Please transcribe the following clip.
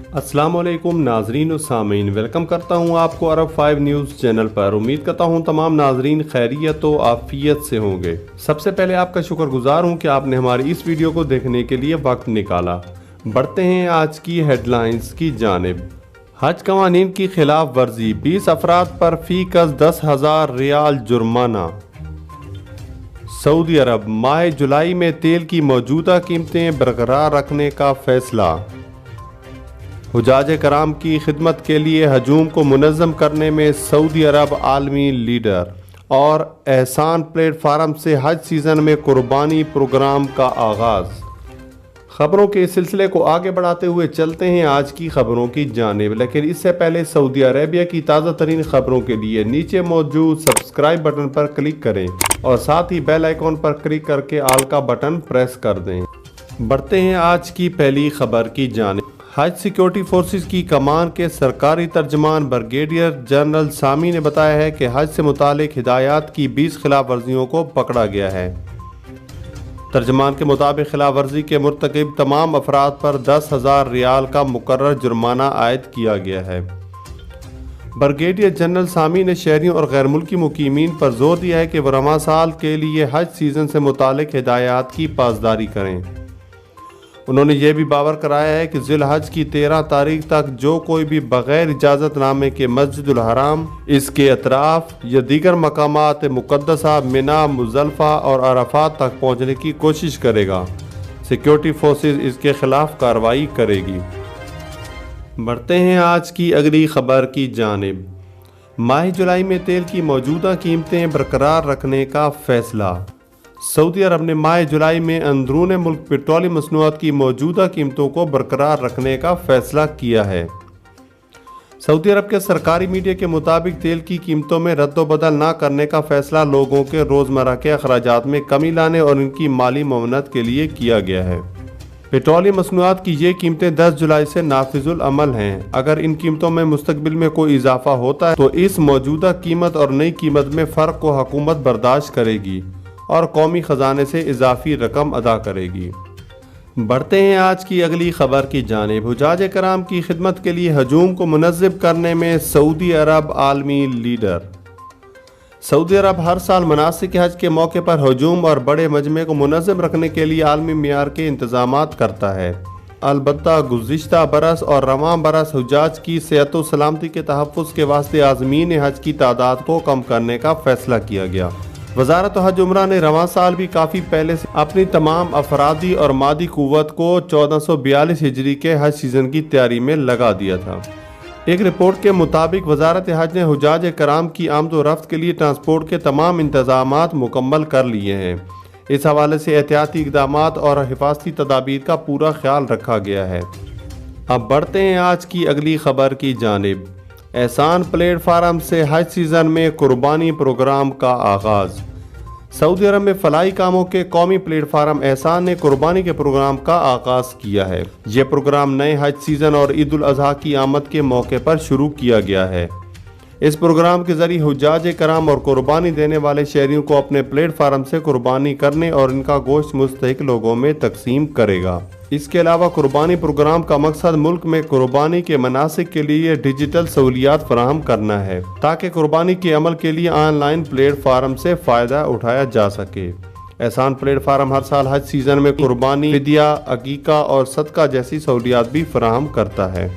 अस्सलाम वालेकुम नाजरीन और सामीन, वेलकम करता हूं आपको अरब 5 न्यूज़ चैनल पर। उम्मीद करता हूं तमाम नाजरीन खैरियत व आफियत से होंगे। सबसे पहले आपका शुक्रगुजार हूं कि आपने हमारी इस वीडियो को देखने के लिए वक्त निकाला। बढ़ते हैं आज की हेडलाइंस की जानिब। हज कवानीन की खिलाफ वर्जी, 20 अफराद पर फी कस 10,000 रियाल जुर्माना। सऊदी अरब, माह जुलाई में तेल की मौजूदा कीमतें बरकरार रखने का फैसला। हुजाज कराम की खिदमत के लिए हजूम को मुनज़्ज़म करने में सऊदी अरब आलमी लीडर। और एहसान प्लेटफार्म से हज सीज़न में कुर्बानी प्रोग्राम का आगाज़। खबरों के इस सिलसिले को आगे बढ़ाते हुए चलते हैं आज की खबरों की जानिब, लेकिन इससे पहले सऊदी अरेबिया की ताज़ा तरीन खबरों के लिए नीचे मौजूद सब्सक्राइब बटन पर क्लिक करें और साथ ही बेल आइकॉन पर क्लिक करके आल का बटन प्रेस कर दें। बढ़ते हैं आज की पहली खबर की जानिब। हज सिक्योरिटी फोर्सेस की कमान के सरकारी तर्जमान ब्रिगेडियर जनरल सामी ने बताया है कि हज से मुतालिक हिदायत की 20 खिलाफ वर्जियों को पकड़ा गया है। तर्जमान के मुताबिक खिलाफ वर्जी के मुर्तकिब तमाम अफराद पर 10,000 रियाल का मुकर्रर जुर्माना आयद किया गया है। ब्रिगेडियर जनरल सामी ने शहरियों और गैर मुल्की मुकीमीन पर जोर दिया है कि वह रवां साल के लिए हज सीज़न से मुतालिक हिदायत की पासदारी करें। उन्होंने ये भी बावर कराया है कि ज़िल हज की 13 तारीख तक जो कोई भी बग़ैर इजाज़त नामे के मस्जिदुल हराम, इसके अतराफ़ या दीगर मकामात मुक़द्दसा मिना, मुज़दलिफ़ा और अरफ़ात तक पहुँचने की कोशिश करेगा, सिक्योरिटी फोर्सेस इसके ख़िलाफ़ कार्रवाई करेगी। बढ़ते हैं आज की अगली खबर की जानिब। माह जुलाई में तेल की मौजूदा कीमतें बरकरार रखने का फ़ैसला। सऊदी अरब ने माह जुलाई में अंदरून मुल्क पेट्रोलियम मसनूआत की मौजूदा कीमतों को बरकरार रखने का फैसला किया है। सऊदी अरब के सरकारी मीडिया के मुताबिक तेल की कीमतों में रद्द-ओ-बदल न करने का फैसला लोगों के रोज़मर्रा के अखराजात में कमी लाने और इनकी माली मौनत के लिए किया गया है। पेट्रोलियम मसनूआत की ये कीमतें 10 जुलाई से नाफिजुल अमल हैं। अगर इन कीमतों में मुस्तकबिल में कोई इजाफा होता है तो इस मौजूदा कीमत और नई कीमत में फ़र्क को हुकूमत बर्दाश्त करेगी और कौमी ख़जाने से इजाफी रकम अदा करेगी। बढ़ते हैं आज की अगली खबर की जानिब। हुजाज कराम की खिदमत के लिए हजूम को मुनज़्ज़म करने में सऊदी अरब आलमी लीडर। सऊदी अरब हर साल मनासिक हज के मौके पर हजूम और बड़े मजमे को मुनज़्ज़म रखने के लिए आलमी मियार के इंतज़ामात करता है। अलबत्ता गुज़िश्ता बरस और रवां बरस हुजाज की सेहत व सलामती के तहफ़्फ़ुज़ के वास्ते आज़मीन हज की तादाद को कम करने का फैसला किया गया। वज़ारत हज उम्रा ने रवां साल भी काफ़ी पहले से अपनी तमाम अफरादी और मादी कुव्वत को 1442 हिजरी के हज सीज़न की तैयारी में लगा दिया था। एक रिपोर्ट के मुताबिक वज़ारत हज ने हुजाज कराम की आमद व रफ्त के लिए ट्रांसपोर्ट के तमाम इंतज़ामात मुकम्मल कर लिए हैं। इस हवाले से एहतियाती इक़दामात और हिफाजती तदाबीर का पूरा ख्याल रखा गया है। अब बढ़ते हैं आज की अगली खबर की जानिब। एहसान प्लेटफार्म से हज सीज़न में कुर्बानी प्रोग्राम का आगाज़। सऊदी अरब में फलाई कामों के कौमी प्लेटफार्म एहसान ने कुर्बानी के प्रोग्राम का आगाज़ किया है। यह प्रोग्राम नए हज सीज़न और ईद उल अज़हा की आमद के मौके पर शुरू किया गया है। इस प्रोग्राम के जरिए हुज्जाज कराम और कुर्बानी देने वाले शहरियों को अपने प्लेटफार्म से कुर्बानी करने और इनका गोश्त मुस्तहिक लोगों में तकसीम करेगा। इसके अलावा कुर्बानी प्रोग्राम का मकसद मुल्क में कुर्बानी के मनासिक के लिए डिजिटल सहूलियात फराहम करना है, ताकि कुर्बानी के अमल के लिए ऑनलाइन प्लेटफार्म से फ़ायदा उठाया जा सके। एहसान प्लेटफार्म हर साल हज सीज़न में कुर्बानी, फिदिया, अकीका और सदका जैसी सहूलियात भी फराहम करता है।